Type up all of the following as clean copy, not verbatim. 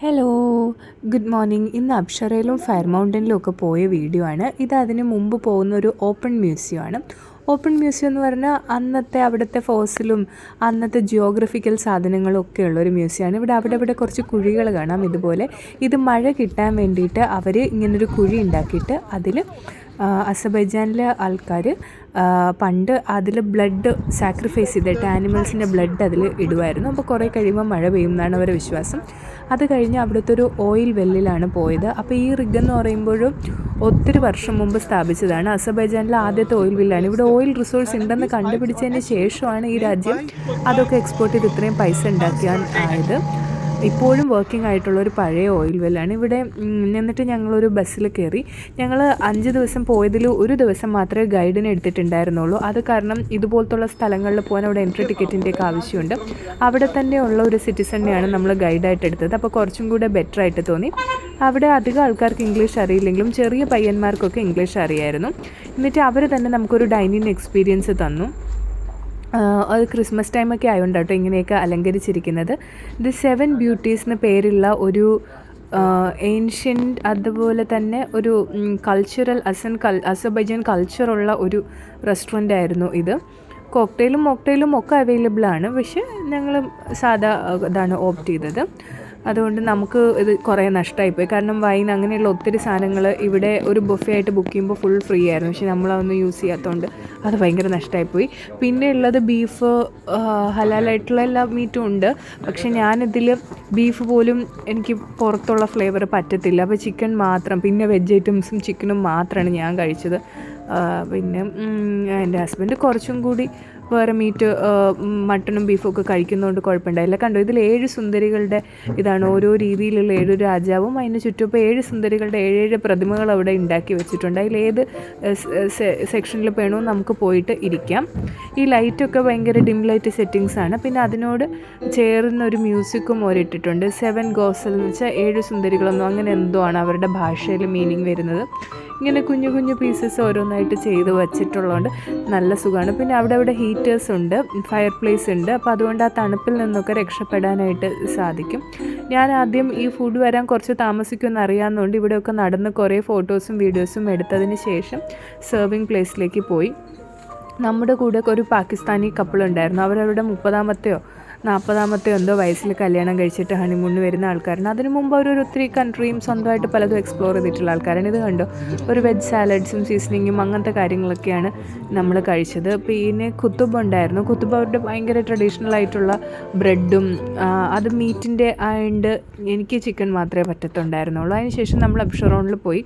Hello, good morning. ഇന്ന് അപ്ഷറയിലും fire മൗണ്ടനിലും ഒക്കെ പോയ വീഡിയോ ആണ് ഇത്. അതിന് മുമ്പ് പോകുന്ന ഒരു ഓപ്പൺ മ്യൂസിയം ആണ്. ഓപ്പൺ മ്യൂസിയം എന്ന് പറഞ്ഞാൽ അന്നത്തെ അവിടുത്തെ ഫോസിലും അന്നത്തെ ജിയോഗ്രഫിക്കൽ സാധനങ്ങളും ഒക്കെ ഉള്ള ഒരു മ്യൂസിയമാണ്. അവിടെ കുറച്ച് കുഴികൾ കാണാം. ഇതുപോലെ ഇത് മഴ കിട്ടാൻ വേണ്ടിയിട്ട് അവർ ഇങ്ങനൊരു കുഴി ഉണ്ടാക്കിയിട്ട് അതിൽ അസർബൈജാനിലെ ആൾക്കാർ പണ്ട് അതിൽ ബ്ലഡ് സാക്രിഫൈസ് ചെയ്തിട്ട് ആനിമൽസിൻ്റെ ബ്ലഡ് അതിൽ ഇടുമായിരുന്നു. അപ്പോൾ കുറേ കഴിയുമ്പോൾ മഴ പെയ്യും എന്നാണ് അവരുടെ വിശ്വാസം. അത് കഴിഞ്ഞ് അവിടുത്തെ ഒരു ഓയിൽ വെല്ലിലാണ് പോയത്. അപ്പോൾ ഈ റിഗ് എന്ന് പറയുമ്പോഴും ഒത്തിരി വർഷം മുമ്പ് സ്ഥാപിച്ചതാണ്. അസർബൈജാനിലെ ആദ്യത്തെ ഓയിൽ വെല്ലാണ്. ഇവിടെ ഓയിൽ റിസോഴ്സ് ഉണ്ടെന്ന് കണ്ടുപിടിച്ചതിന് ശേഷമാണ് ഈ രാജ്യം അതൊക്കെ എക്സ്പോർട്ട് ചെയ്ത് ഇത്രയും പൈസ ഉണ്ടാക്കാൻ ആയത്. ഇപ്പോഴും വർക്കിംഗ് ആയിട്ടുള്ള ഒരു പഴയ ഓയിൽ വെല്ലാണ് ഇവിടെ. എന്നിട്ട് ഞങ്ങളൊരു ബസ്സിൽ കയറി. ഞങ്ങൾ 5 ദിവസം പോയതിൽ ഒരു ദിവസം മാത്രമേ ഗൈഡിനെ എടുത്തിട്ടുണ്ടായിരുന്നുള്ളൂ. അത് കാരണം ഇതുപോലത്തുള്ള സ്ഥലങ്ങളിൽ പോകാൻ അവിടെ എൻട്രി ടിക്കറ്റിൻ്റെയൊക്കെ ആവശ്യമുണ്ട്. അവിടെ തന്നെയുള്ള ഒരു സിറ്റിസണിനെയാണ് നമ്മൾ ഗൈഡായിട്ട് എടുത്തത്. അപ്പോൾ കുറച്ചും കൂടെ ബെറ്റർ ആയിട്ട് തോന്നി. അവിടെ അധികം ആൾക്കാർക്ക് ഇംഗ്ലീഷ് അറിയില്ലെങ്കിലും ചെറിയ പയ്യന്മാർക്കൊക്കെ ഇംഗ്ലീഷ് അറിയായിരുന്നു. എന്നിട്ട് അവർ തന്നെ നമുക്കൊരു ഡൈനിങ് എക്സ്പീരിയൻസ് തന്നു. അത് ക്രിസ്മസ് ടൈമൊക്കെ ആയതുകൊണ്ട് കേട്ടോ ഇങ്ങനെയൊക്കെ അലങ്കരിച്ചിരിക്കുന്നത്. ദി 7 ബ്യൂട്ടീസ് എന്ന് പേരുള്ള ഒരു ഏൻഷ്യൻ്റ്, അതുപോലെ തന്നെ ഒരു കൾച്ചറൽ അസർബൈജാൻ കൾച്ചറുള്ള ഒരു റെസ്റ്റോറൻ്റ് ആയിരുന്നു ഇത്. മോക്ടെയിലും ഒക്കെ അവൈലബിൾ ആണ്. പക്ഷേ ഞങ്ങൾ സാധാ ഇതാണ് ഓപ്റ്റ് ചെയ്തത്. അതുകൊണ്ട് നമുക്ക് ഇത് കുറേ നഷ്ടമായിപ്പോയി. കാരണം വൈൻ അങ്ങനെയുള്ള ഒത്തിരി സാധനങ്ങൾ ഇവിടെ ഒരു ബുഫേ ആയിട്ട് ബുക്ക് ചെയ്യുമ്പോൾ ഫുൾ ഫ്രീ ആയിരുന്നു. പക്ഷേ നമ്മളതൊന്നും യൂസ് ചെയ്യാത്തതുകൊണ്ട് അത് ഭയങ്കര നഷ്ടമായിപ്പോയി. പിന്നെ ഉള്ളത് ബീഫ്, ഹലാലായിട്ടുള്ള എല്ലാ മീറ്റും ഉണ്ട്. പക്ഷേ ഞാനിതിൽ ബീഫ് പോലും എനിക്ക് പുറത്തുള്ള ഫ്ലേവർ പറ്റത്തില്ല. അപ്പോൾ ചിക്കൻ മാത്രം, പിന്നെ വെജ് ഐറ്റംസും ചിക്കനും മാത്രമാണ് ഞാൻ കഴിച്ചത്. പിന്നെ എൻ്റെ ഹസ്ബൻഡ് കുറച്ചും കൂടി വേറെ മീറ്റ്, മട്ടനും ബീഫും ഒക്കെ കഴിക്കുന്നതുകൊണ്ട് കുഴപ്പമുണ്ടായില്ല. കണ്ടോ, ഇതിൽ 7 സുന്ദരികളുടെ ഇതാണ്. ഓരോ രീതിയിലുള്ള 7 രാജാവും അതിന് ചുറ്റും ഇപ്പോൾ 7 സുന്ദരികളുടെ 7 പ്രതിമകൾ അവിടെ ഉണ്ടാക്കി വെച്ചിട്ടുണ്ട്. അതിൽ ഏത് സെക്ഷനിൽ വേണമെന്ന് നമുക്ക് പോയിട്ട് ഇരിക്കാം. ഈ ലൈറ്റൊക്കെ ഭയങ്കര ഡിം ലൈറ്റ് സെറ്റിങ്സാണ്. പിന്നെ അതിനോട് ചേർന്ന ഒരു മ്യൂസിക്കും ഓരിട്ടിട്ടുണ്ട്. 7 ഗോസൽ എന്ന് വെച്ചാൽ 7 സുന്ദരികളൊന്നും അങ്ങനെ എന്തോ ആണ് അവരുടെ ഭാഷയിൽ മീനിങ് വരുന്നത്. ഇങ്ങനെ കുഞ്ഞു കുഞ്ഞു പീസസ് ഓരോന്നായിട്ട് ചെയ്ത് വച്ചിട്ടുള്ളതുകൊണ്ട് നല്ല സുഖമാണ്. പിന്നെ അവിടെ ഹീറ്റേഴ്സ് ഉണ്ട്, ഫയർ പ്ലേസ് ഉണ്ട്. അപ്പോൾ അതുകൊണ്ട് ആ തണുപ്പിൽ നിന്നൊക്കെ രക്ഷപ്പെടാനായിട്ട് സാധിക്കും. ഞാൻ ആദ്യം ഈ ഫുഡ് വരാൻ കുറച്ച് താമസിക്കുമെന്ന് അറിയാവുന്നതുകൊണ്ട് ഇവിടെയൊക്കെ നടന്ന് കുറേ ഫോട്ടോസും വീഡിയോസും എടുത്തതിന് ശേഷം സെർവിങ് പ്ലേസിലേക്ക് പോയി. നമ്മുടെ കൂടെ ഒരു പാകിസ്ഥാനി കപ്പിൾ ഉണ്ടായിരുന്നു. അവരവരുടെ 30-ാമത്തെയോ 40-ാമത്തെയോ എന്തോ വയസ്സിൽ കല്യാണം കഴിച്ചിട്ട് ഹണിമൂണിന് വരുന്ന ആൾക്കാരാണ്. അതിന് മുമ്പ് ഒത്തിരി കൺട്രിയും സ്വന്തമായിട്ട് പലതും എക്സ്പ്ലോർ ചെയ്തിട്ടുള്ള ആൾക്കാരാണ്. ഇത് കണ്ടോ, ഒരു വെജ് സാലഡ്സും സീസണിങ്ങും അങ്ങനത്തെ കാര്യങ്ങളൊക്കെയാണ് നമ്മൾ കഴിച്ചത്. പിന്നെ കുത്തുബ് ഉണ്ടായിരുന്നു. കുത്തുബ് അവരുടെ ഭയങ്കര ട്രഡീഷണൽ ആയിട്ടുള്ള ബ്രെഡും, അത് മീറ്റിൻ്റെ ആയതുകൊണ്ട് എനിക്ക് ചിക്കൻ മാത്രമേ പറ്റത്തുണ്ടായിരുന്നുള്ളൂ. അതിനുശേഷം നമ്മൾ അബ്ഷറോണിൽ പോയി.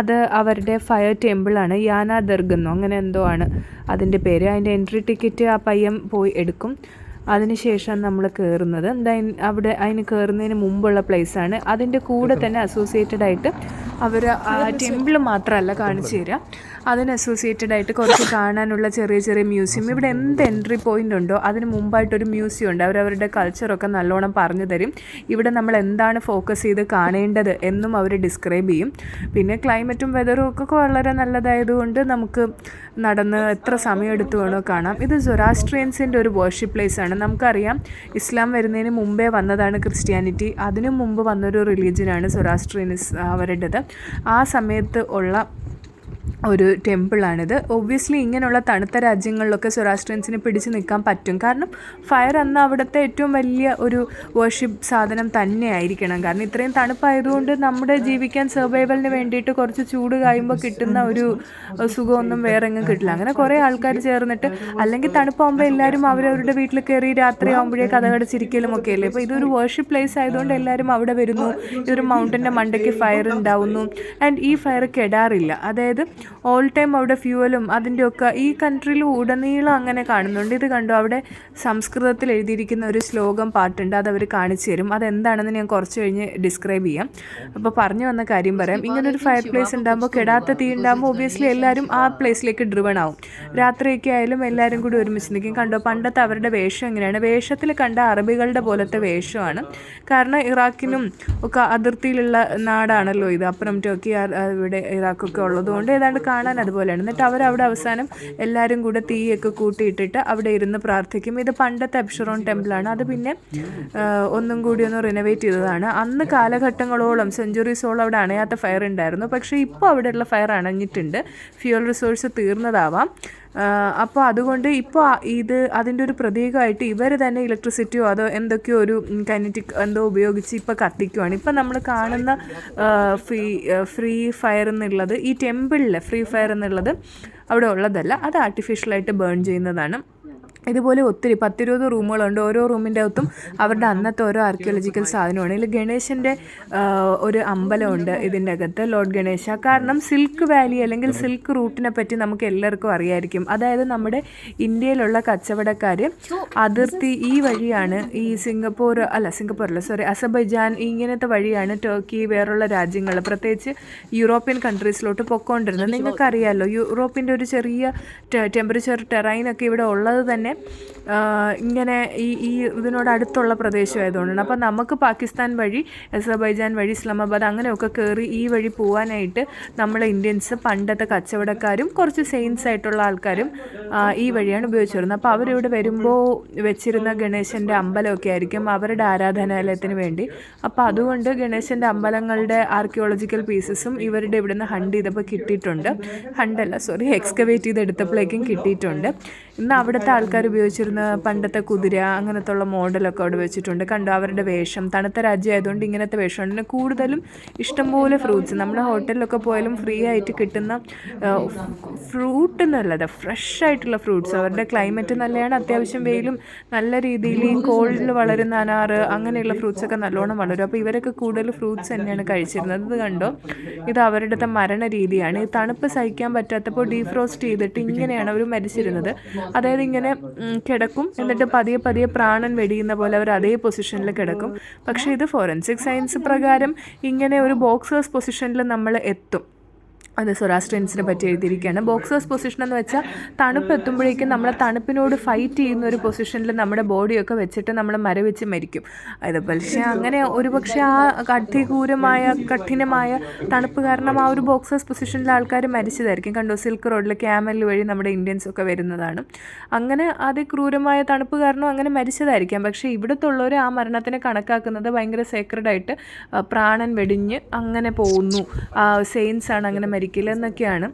അത് അവരുടെ ഫയർ ടെമ്പിളാണ്. യാന ദർഗ് എന്നോ അങ്ങനെ എന്തോ ആണ് അതിൻ്റെ പേര്. അതിൻ്റെ എൻട്രി ടിക്കറ്റ് ആ പയ്യൻ പോയി എടുക്കും. അതിനുശേഷം നമ്മൾ കയറുന്നത് അവിടെ അതിന് കയറുന്നതിന് മുമ്പുള്ള പ്ലേസാണ്. അതിൻ്റെ കൂടെ തന്നെ അസോസിയേറ്റഡ് ആയിട്ട് അവർ ടെമ്പിൾ മാത്രമല്ല കാണിച്ചു തരിക, അതിന് അസോസിയേറ്റഡ് ആയിട്ട് കുറച്ച് കാണാനുള്ള ചെറിയ ചെറിയ മ്യൂസിയം. ഇവിടെ എന്ത് എൻട്രി പോയിൻ്റ് ഉണ്ടോ അതിന് മുമ്പായിട്ടൊരു മ്യൂസിയം ഉണ്ട്. അവരവരുടെ കൾച്ചറൊക്കെ നല്ലോണം പറഞ്ഞു തരും. ഇവിടെ നമ്മൾ എന്താണ് ഫോക്കസ് ചെയ്ത് കാണേണ്ടത് എന്നും അവർ ഡിസ്ക്രൈബ് ചെയ്യും. പിന്നെ ക്ലൈമറ്റും വെതറും ഒക്കെ വളരെ നല്ലതായതുകൊണ്ട് നമുക്ക് നടന്ന് എത്ര സമയം എടുത്ത് വേണോ കാണാം. ഇത് സൊറാസ്ട്രിയൻസിൻ്റെ ഒരു വർഷിപ്പ് പ്ലേസ് ആണ്. നമുക്കറിയാം ഇസ്ലാം വരുന്നതിന് മുമ്പേ വന്നതാണ് ക്രിസ്ത്യാനിറ്റി. അതിനു മുമ്പ് വന്നൊരു റിലീജിയനാണ് സൊറാസ്ട്രിയൻസ് അവരുടേത്. ആ സമയത്ത് ഉള്ള ഒരു ടെമ്പിളാണിത്. ഒബ്വിയസ്ലി ഇങ്ങനെയുള്ള തണുത്ത രാജ്യങ്ങളിലൊക്കെ സൊറാസ്ട്രിയൻസിന് പിടിച്ച് നിൽക്കാൻ പറ്റും. കാരണം ഫയർ അന്ന് അവിടുത്തെ ഏറ്റവും വലിയ ഒരു വർഷിപ്പ് സാധനം തന്നെ ആയിരിക്കണം. കാരണം ഇത്രയും തണുപ്പായതുകൊണ്ട് നമ്മുടെ ജീവിക്കാൻ സർവൈവലിന് വേണ്ടിയിട്ട് കുറച്ച് ചൂട് കായുമ്പോൾ കിട്ടുന്ന ഒരു സുഖമൊന്നും വേറെ എങ്ങും കിട്ടില്ല. അങ്ങനെ കുറേ ആൾക്കാർ ചേർന്നിട്ട്, അല്ലെങ്കിൽ തണുപ്പാകുമ്പോൾ എല്ലാവരും അവരവരുടെ വീട്ടിൽ കയറി രാത്രി ആകുമ്പോഴേ കഥകടച്ചിരിക്കലും ഒക്കെ അല്ലേ. അപ്പോൾ ഇതൊരു വർഷിപ്പ് പ്ലേസ് ആയതുകൊണ്ട് എല്ലാവരും അവിടെ വരുന്നു. ഇതൊരു മൗണ്ടൻ്റെ മണ്ടയ്ക്ക് ഫയർ ഉണ്ടാവുന്നു. ആൻഡ് ഈ ഫയർ കെടാറില്ല. അതായത് ഓൾ ടൈം അവിടെ ഫ്യൂവലും അതിൻ്റെയൊക്കെ ഈ കൺട്രിയിൽ ഉടനീളം അങ്ങനെ കാണുന്നുണ്ട്. ഇത് കണ്ടോ, അവിടെ സംസ്കൃതത്തിൽ എഴുതിയിരിക്കുന്ന ഒരു ശ്ലോകം പാട്ടുണ്ട്. അതവർ കാണിച്ചു തരും. അതെന്താണെന്ന് ഞാൻ കുറച്ച് കഴിഞ്ഞ് ഡിസ്ക്രൈബ് ചെയ്യാം. അപ്പോൾ പറഞ്ഞു വന്ന കാര്യം പറയാം. ഇങ്ങനൊരു ഫയർ പ്ലേസ് ഉണ്ടാകുമ്പോൾ, കെടാത്ത തീ ഉണ്ടാകുമ്പോൾ ഒബ്വിയസ്ലി എല്ലാവരും ആ പ്ലേസിലേക്ക് ഡ്രിവൺ ആവും. രാത്രിയൊക്കെ ആയാലും എല്ലാവരും കൂടി ഒരുമിച്ച് നിൽക്കും. കണ്ടോ, പണ്ടത്തെ അവരുടെ വേഷം എങ്ങനെയാണ്? വേഷത്തിൽ കണ്ട അറബികളുടെ പോലത്തെ വേഷമാണ്. കാരണം ഇറാഖിനും ഒക്കെ അതിർത്തിയിലുള്ള നാടാണല്ലോ ഇത്. അപ്പുറം ടർക്കി ഇവിടെ ഇറാഖൊക്കെ ഉള്ളതുകൊണ്ട് ഏതാണ്ട് കാണാൻ അതുപോലെയാണ്. എന്നിട്ട് അവരവിടെ അവസാനം എല്ലാവരും കൂടെ തീയൊക്കെ കൂട്ടിയിട്ടിട്ട് അവിടെ ഇരുന്ന് പ്രാർത്ഥിക്കും. ഇത് പണ്ടത്തെ അബ്ഷറോൺ ടെമ്പിളാണ്. അത് പിന്നെ ഒന്നും കൂടി ഒന്ന് റിനോവേറ്റ് ചെയ്തതാണ്. അന്ന് കാലഘട്ടങ്ങളോളം സെഞ്ച്വറീസോളം അവിടെ അണയാത്ത ഫയർ ഉണ്ടായിരുന്നു. പക്ഷേ ഇപ്പോൾ അവിടെയുള്ള ഫയർ അണഞ്ഞിട്ടുണ്ട്. ഫ്യൂവൽ റിസോഴ്സ് തീർന്നതാവാം. അപ്പോൾ അതുകൊണ്ട് ഇപ്പോൾ അതിൻ്റെ ഒരു പ്രതീകമായിട്ട് ഇവർ തന്നെ ഇലക്ട്രിസിറ്റിയോ അതോ എന്തൊക്കെയോ ഒരു കൈനറ്റിക് എന്തോ ഉപയോഗിച്ച് ഇപ്പോൾ കത്തിക്കുവാണ്. ഇപ്പം നമ്മൾ കാണുന്ന ഫ്രീ ഫയർ എന്നുള്ളത് ഈ ടെമ്പിളിലെ ഫ്രീ ഫയർ എന്നുള്ളത് അവിടെ ഉള്ളതല്ല, അത് ആർട്ടിഫിഷ്യലായിട്ട് ബേൺ ചെയ്യുന്നതാണ്. ഇതുപോലെ ഒത്തിരി 10-20 റൂമുകളുണ്ട്. ഓരോ റൂമിൻ്റെ അകത്തും അവരുടെ അന്നത്തെ ഓരോ ആർക്കിയോളജിക്കൽ സാധനമാണ്. ഇതിൽ ഗണേശൻ്റെ ഒരു അമ്പലമുണ്ട് ഇതിൻ്റെ അകത്ത്, ലോർഡ് ഗണേശ. കാരണം സിൽക്ക് വാലി അല്ലെങ്കിൽ സിൽക്ക് റൂട്ടിനെ പറ്റി നമുക്ക് എല്ലാവർക്കും അറിയായിരിക്കും. അതായത് നമ്മുടെ ഇന്ത്യയിലുള്ള കച്ചവടക്കാർ അതിർത്തി ഈ വഴിയാണ് ഈ അസർബൈജാൻ ഇങ്ങനത്തെ വഴിയാണ് ടർക്കി വേറുള്ള രാജ്യങ്ങൾ പ്രത്യേകിച്ച് യൂറോപ്യൻ കൺട്രീസിലോട്ട് പൊയ്ക്കൊണ്ടിരുന്നത്. നിങ്ങൾക്കറിയാമല്ലോ, യൂറോപ്പിൻ്റെ ഒരു ചെറിയ ടെമ്പറേച്ചർ ടെറൈനൊക്കെ ഇവിടെ ഉള്ളത് തന്നെ ഇങ്ങനെ ഈ ഇതിനോടടുത്തുള്ള പ്രദേശമായതുകൊണ്ടാണ്. അപ്പോൾ നമുക്ക് പാകിസ്ഥാൻ വഴി അസർബൈജാൻ വഴി ഇസ്ലാമാബാദ് അങ്ങനെയൊക്കെ കയറി ഈ വഴി പോകാനായിട്ട് നമ്മളെ ഇന്ത്യൻസ് പണ്ടത്തെ കച്ചവടക്കാരും കുറച്ച് സെയിൻസ് ആയിട്ടുള്ള ആൾക്കാരും ഈ വഴിയാണ് ഉപയോഗിച്ചിരുന്നത്. അപ്പോൾ അവരിവിടെ വരുമ്പോൾ വെച്ചിരുന്ന ഗണേശൻ്റെ അമ്പലമൊക്കെ ആയിരിക്കും അവരുടെ ആരാധനാലയത്തിന് വേണ്ടി. അപ്പോൾ അതുകൊണ്ട് ഗണേശൻ്റെ അമ്പലങ്ങളുടെ ആർക്കിയോളജിക്കൽ പീസസും ഇവരുടെ ഇവിടുന്ന് ചെയ്തപ്പോൾ കിട്ടിയിട്ടുണ്ട്. എക്സ്കവേറ്റ് ചെയ്തെടുത്തപ്പോഴേക്കും കിട്ടിയിട്ടുണ്ട്. ഇന്ന് അവിടുത്തെ ആൾക്കാർ ഉപയോഗിച്ചിരുന്ന പണ്ടത്തെ കുതിര അങ്ങനത്തെ ഉള്ള മോഡലൊക്കെ അവിടെ വെച്ചിട്ടുണ്ട്. കണ്ടു അവരുടെ വേഷം. തണുത്ത രാജ്യമായതുകൊണ്ട് ഇങ്ങനത്തെ വേഷമുണ്ട്. പിന്നെ കൂടുതലും ഇഷ്ടംപോലെ ഫ്രൂട്ട്സ് നമ്മുടെ ഹോട്ടലിലൊക്കെ പോയാലും ഫ്രീ ആയിട്ട് കിട്ടുന്ന ഫ്രൂട്ട് എന്നല്ലത് ഫ്രഷ് ആയിട്ടുള്ള ഫ്രൂട്ട്സ്. അവരുടെ ക്ലൈമറ്റ് നല്ലതാണ്, അത്യാവശ്യം വെയിലും നല്ല രീതിയിൽ ഈ കോൾഡിൽ വളരുന്ന അനാറ് അങ്ങനെയുള്ള ഫ്രൂട്ട്സൊക്കെ നല്ലോണം വളരും. അപ്പോൾ ഇവരൊക്കെ കൂടുതൽ ഫ്രൂട്ട്സ് തന്നെയാണ് കഴിച്ചിരുന്നത്. ഇത് കണ്ടോ, ഇത് അവരുടെ മരണ രീതിയാണ്. ഈ തണുപ്പ് സഹിക്കാൻ പറ്റാത്തപ്പോൾ ഡീഫ്രോസ്റ്റ് ചെയ്തിട്ട് ഇങ്ങനെയാണ് അവർ മരിച്ചിരുന്നത്. അതായത് ഇങ്ങനെ കിടക്കും, എന്നിട്ട് പതിയെ പതിയെ പ്രാണൻ വെടിയുന്ന പോലെ അവർ അതേ പൊസിഷനിൽ കിടക്കും. പക്ഷേ ഇത് ഫോറൻസിക് സയൻസ് പ്രകാരം ഇങ്ങനെ ഒരു ബോക്സേഴ്സ് പൊസിഷനിൽ നമ്മൾ എത്തും. അത് സൊറാസ്ട്രിയൻസിനെ പറ്റി എഴുതിയിരിക്കുകയാണ്. ബോക്സേഴ്സ് പൊസിഷൻ എന്ന് വെച്ചാൽ തണുപ്പ് എത്തുമ്പോഴേക്കും നമ്മളെ തണുപ്പിനോട് ഫൈറ്റ് ചെയ്യുന്ന ഒരു പൊസിഷനിൽ നമ്മുടെ ബോഡിയൊക്കെ വെച്ചിട്ട് നമ്മൾ മരവിച്ച് മരിക്കും. അത് പക്ഷേ അങ്ങനെ ഒരുപക്ഷെ ആ കഠിനമായ തണുപ്പ് കാരണം ആ ഒരു ബോക്സേഴ്സ് പൊസിഷനിൽ ആൾക്കാർ മരിച്ചതായിരിക്കും. കണ്ടോ, സിൽക്ക് റോഡിൽ ക്യാമൽ വഴി നമ്മുടെ ഇന്ത്യൻസൊക്കെ വരുന്നതാണ്. അങ്ങനെ അതിക്രൂരമായ തണുപ്പ് കാരണം അങ്ങനെ മരിച്ചതായിരിക്കാം. പക്ഷേ ഇവിടുത്തെ ഉള്ളവർ ആ മരണത്തിനെ കണക്കാക്കുന്നത് ഭയങ്കര സേക്രഡായിട്ട് പ്രാണൻ വെടിഞ്ഞ് അങ്ങനെ പോകുന്നു. സെയിൻസാണ് അങ്ങനെ മരിക്കില്ല എന്നൊക്കെയാണ്.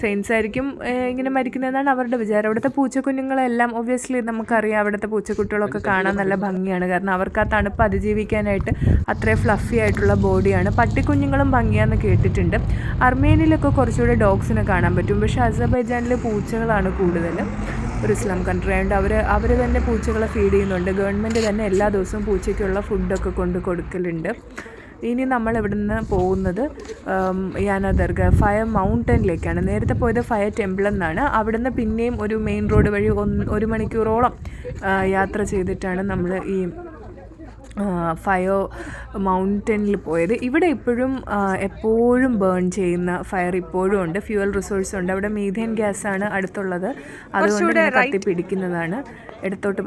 സെയിൻസ് ആയിരിക്കും ഇങ്ങനെ മരിക്കുന്നതെന്നാണ് അവരുടെ വിചാരം. അവിടുത്തെ പൂച്ചക്കുഞ്ഞുങ്ങളെല്ലാം ഒബ്വിയസ്ലി നമുക്കറിയാം, അവിടുത്തെ പൂച്ചക്കുട്ടികളൊക്കെ കാണാൻ നല്ല ഭംഗിയാണ്. കാരണം അവർക്ക് ആ തണുപ്പ് അതിജീവിക്കാനായിട്ട് അത്രയും ഫ്ലഫി ആയിട്ടുള്ള ബോഡിയാണ്. പട്ടിക്കുഞ്ഞുങ്ങളും ഭംഗിയാണെന്ന് കേട്ടിട്ടുണ്ട്. അർമേനിയയിലൊക്കെ കുറച്ചുകൂടെ ഡോഗ്സിനെ കാണാൻ പറ്റും. പക്ഷേ അസർബൈജാനിൽ പൂച്ചകളാണ് കൂടുതൽ. ഒരു ഇസ്ലാം കൺട്രി ആയതുകൊണ്ട് അവർ തന്നെ പൂച്ചകളെ ഫീഡ് ചെയ്യുന്നുണ്ട്. ഗവൺമെൻറ് തന്നെ എല്ലാ ദിവസവും പൂച്ചയ്ക്കുള്ള ഫുഡൊക്കെ കൊണ്ട് കൊടുക്കലുണ്ട്. ഇനി നമ്മൾ ഇവിടെ നിന്ന് പോകുന്നത് യാന ദർഗ ഫയർ മൗണ്ടനിലേക്കാണ്. നേരത്തെ പോയത് ഫയർ ടെമ്പിൾ എന്നാണ്. അവിടെ നിന്ന് പിന്നെയും ഒരു മെയിൻ റോഡ് വഴി 1 മണിക്കൂറോളം യാത്ര ചെയ്തിട്ടാണ് നമ്മൾ ഈ ഫയർ മൗണ്ടനിൽ പോയത്. ഇവിടെ എപ്പോഴും ബേൺ ചെയ്യുന്ന ഫയർ ഇപ്പോഴും ഉണ്ട്. ഫ്യൂവൽ റിസോഴ്സ് ഉണ്ട്. അവിടെ മീഥേൻ ഗ്യാസാണ് അടുത്തുള്ളത്. അതുകൊണ്ട് കത്തിപ്പിടിക്കുന്നതാണ്. ഇടത്തോട്ട്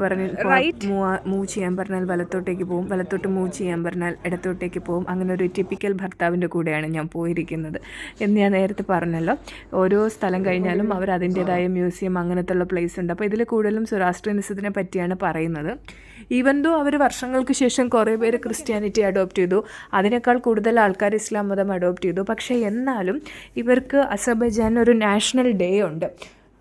മൂവ് ചെയ്യാൻ പറഞ്ഞാൽ വലത്തോട്ടേക്ക് പോകും, വലത്തോട്ട് മൂവ് ചെയ്യാൻ പറഞ്ഞാൽ ഇടത്തോട്ടേക്ക് പോകും. അങ്ങനെ ഒരു ടിപ്പിക്കൽ ഭർത്താവിൻ്റെ കൂടെയാണ് ഞാൻ പോയിരിക്കുന്നത് എന്ന് ഞാൻ നേരത്തെ പറഞ്ഞല്ലോ. ഓരോ സ്ഥലം കഴിഞ്ഞാലും അവർ അതിൻ്റേതായ മ്യൂസിയം അങ്ങനത്തെ ഉള്ള പ്ലേസ് ഉണ്ട്. അപ്പോൾ ഇതിൽ കൂടുതലും സൊറാസ്ട്രിയനിസത്തിനെ പറ്റിയാണ് പറയുന്നത്. ഈവൻ ദോ അവർ വർഷങ്ങൾക്ക് ശേഷം കുറേ പേര് ക്രിസ്ത്യാനിറ്റി അഡോപ്റ്റ് ചെയ്തു, അതിനേക്കാൾ കൂടുതൽ ആൾക്കാർ ഇസ്ലാം മതം അഡോപ്റ്റ് ചെയ്തു. പക്ഷേ എന്നാലും ഇവർക്ക് അസർബൈജാനിന് ഒരു നാഷണൽ ഡേ ഉണ്ട്.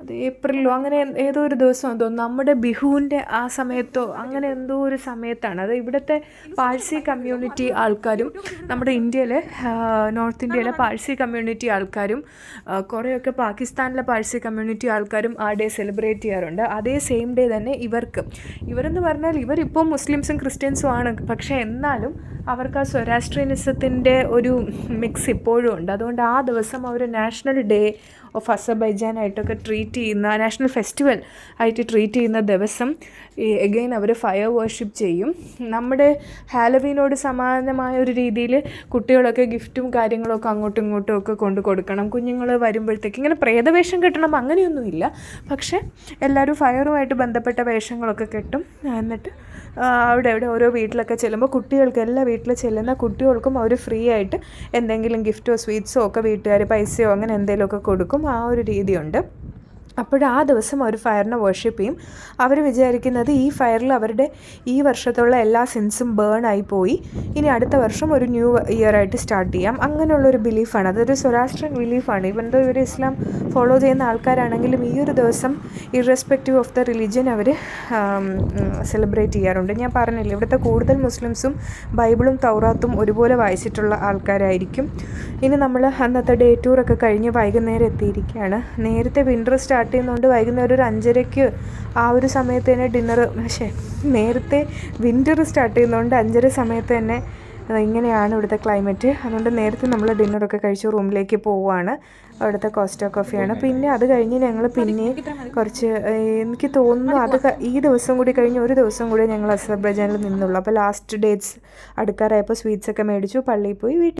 അത് ഏപ്രിലോ അങ്ങനെ ഏതോ ഒരു ദിവസം തോന്നുന്നു, നമ്മുടെ ബിഹുവിൻ്റെ ആ സമയത്തോ അങ്ങനെ എന്തോ ഒരു സമയത്താണ്. അത് ഇവിടുത്തെ പാഴ്സി കമ്മ്യൂണിറ്റി ആൾക്കാരും നമ്മുടെ ഇന്ത്യയിലെ നോർത്ത് ഇന്ത്യയിലെ പാഴ്സി കമ്മ്യൂണിറ്റി ആൾക്കാരും കുറേയൊക്കെ പാകിസ്ഥാനിലെ പാഴ്സി കമ്മ്യൂണിറ്റി ആൾക്കാരും ആ ഡേ സെലിബ്രേറ്റ് ചെയ്യാറുണ്ട്. അതേ സെയിം ഡേ തന്നെ ഇവരെന്ന് പറഞ്ഞാൽ ഇവരിപ്പോൾ മുസ്ലിംസും ക്രിസ്ത്യൻസും ആണ്. പക്ഷേ എന്നാലും അവർക്ക് ആ സൊറാസ്ട്രിയനിസത്തിൻ്റെ ഒരു മിക്സ് ഇപ്പോഴും ഉണ്ട്. അതുകൊണ്ട് ആ ദിവസം അവർ നാഷണൽ ഡേ ഓഫ് അസർബൈജാനായിട്ടൊക്കെ ട്രീറ്റ് ചെയ്യുന്ന നാഷണൽ ഫെസ്റ്റിവൽ ആയിട്ട് ട്രീറ്റ് ചെയ്യുന്ന ദിവസം എഗെയിൻ അവർ ഫയർ വർഷിപ്പ് ചെയ്യും. നമ്മുടെ ഹാലവീനോട് സമാനമായ ഒരു രീതിയിൽ കുട്ടികളൊക്കെ ഗിഫ്റ്റും കാര്യങ്ങളൊക്കെ അങ്ങോട്ടും ഇങ്ങോട്ടും ഒക്കെ കൊണ്ട് കൊടുക്കണം. കുഞ്ഞുങ്ങൾ വരുമ്പോഴത്തേക്ക് ഇങ്ങനെ പ്രേതവേഷം കെട്ടണം അങ്ങനെയൊന്നുമില്ല, പക്ഷേ എല്ലാവരും ഫയറുമായിട്ട് ബന്ധപ്പെട്ട വേഷങ്ങളൊക്കെ കെട്ടും. എന്നിട്ട് അവിടെ ഓരോ വീട്ടിലൊക്കെ ചെല്ലുമ്പോൾ കുട്ടികൾക്ക് എല്ലാ വീട്ടിൽ ചെല്ലുന്ന കുട്ടികൾക്കും അവർ ഫ്രീ ആയിട്ട് എന്തെങ്കിലും ഗിഫ്റ്റോ സ്വീറ്റ്സോ ഒക്കെ വീട്ടുകാർ പൈസയോ അങ്ങനെ എന്തെങ്കിലുമൊക്കെ കൊടുക്കും. ആ ഒരു രീതിയുണ്ട്. അപ്പോൾ ആ ദിവസം അവർ ഫയറിനെ വർഷിപ്പ് ചെയ്യും. അവർ വിചാരിക്കുന്നത് ഈ ഫയറിൽ അവരുടെ ഈ വർഷത്തുള്ള എല്ലാ സിൻസും ബേൺ ആയി പോയി, ഇനി അടുത്ത വർഷം ഒരു ന്യൂ ഇയർ ആയിട്ട് സ്റ്റാർട്ട് ചെയ്യാം. അങ്ങനെയുള്ളൊരു ബിലീഫാണ്. അതൊരു സ്വരാഷ്ട്രൻ ബിലീഫാണ്. ഇവൻ ദോ ഇവർ ഇസ്ലാം ഫോളോ ചെയ്യുന്ന ആൾക്കാരാണെങ്കിലും ഈ ഒരു ദിവസം ഇറസ്പെക്റ്റീവ് ഓഫ് ദ റിലിജിയൻ അവർ സെലിബ്രേറ്റ് ചെയ്യാറുണ്ട്. ഞാൻ പറഞ്ഞില്ല, ഇവിടുത്തെ കൂടുതൽ മുസ്ലിംസും ബൈബിളും തൗറാത്തും ഒരുപോലെ വായിച്ചിട്ടുള്ള ആൾക്കാരായിരിക്കും. ഇനി നമ്മൾ അന്നത്തെ ഡേ ടൂറൊക്കെ കഴിഞ്ഞ് വൈകുന്നേരം എത്തിയിരിക്കുകയാണ്. നേരത്തെ വിൻ്റർ സ്റ്റാർട്ട് ചെയ്യുന്നതുകൊണ്ട് വൈകുന്നേരം ഒരു 5:30 ആ ഒരു സമയത്ത് തന്നെ ഡിന്നർ, നേരത്തെ വിൻ്റർ സ്റ്റാർട്ട് ചെയ്യുന്നതുകൊണ്ട് 5:30 സമയത്ത് തന്നെ ഇങ്ങനെയാണ് ഇവിടുത്തെ ക്ലൈമറ്റ്. അതുകൊണ്ട് നേരത്തെ നമ്മൾ ഡിന്നറൊക്കെ കഴിച്ച് റൂമിലേക്ക് പോവുകയാണ്. അവിടുത്തെ കോസ്റ്റ കോഫിയാണ്. പിന്നെ അത് കഴിഞ്ഞ് ഞങ്ങൾ പിന്നെ കുറച്ച് എനിക്ക് തോന്നുന്നു അത് ഈ ദിവസം കൂടി കഴിഞ്ഞ് ഒരു ദിവസം കൂടി ഞങ്ങൾ അസർബൈജാനിൽ നിന്നുള്ളൂ. അപ്പോൾ ലാസ്റ്റ് ഡേറ്റ്സ് അടുക്കാറായപ്പോൾ സ്വീറ്റ്സൊക്കെ മേടിച്ചു, പള്ളിയിൽ പോയി, വീട്ടിൽ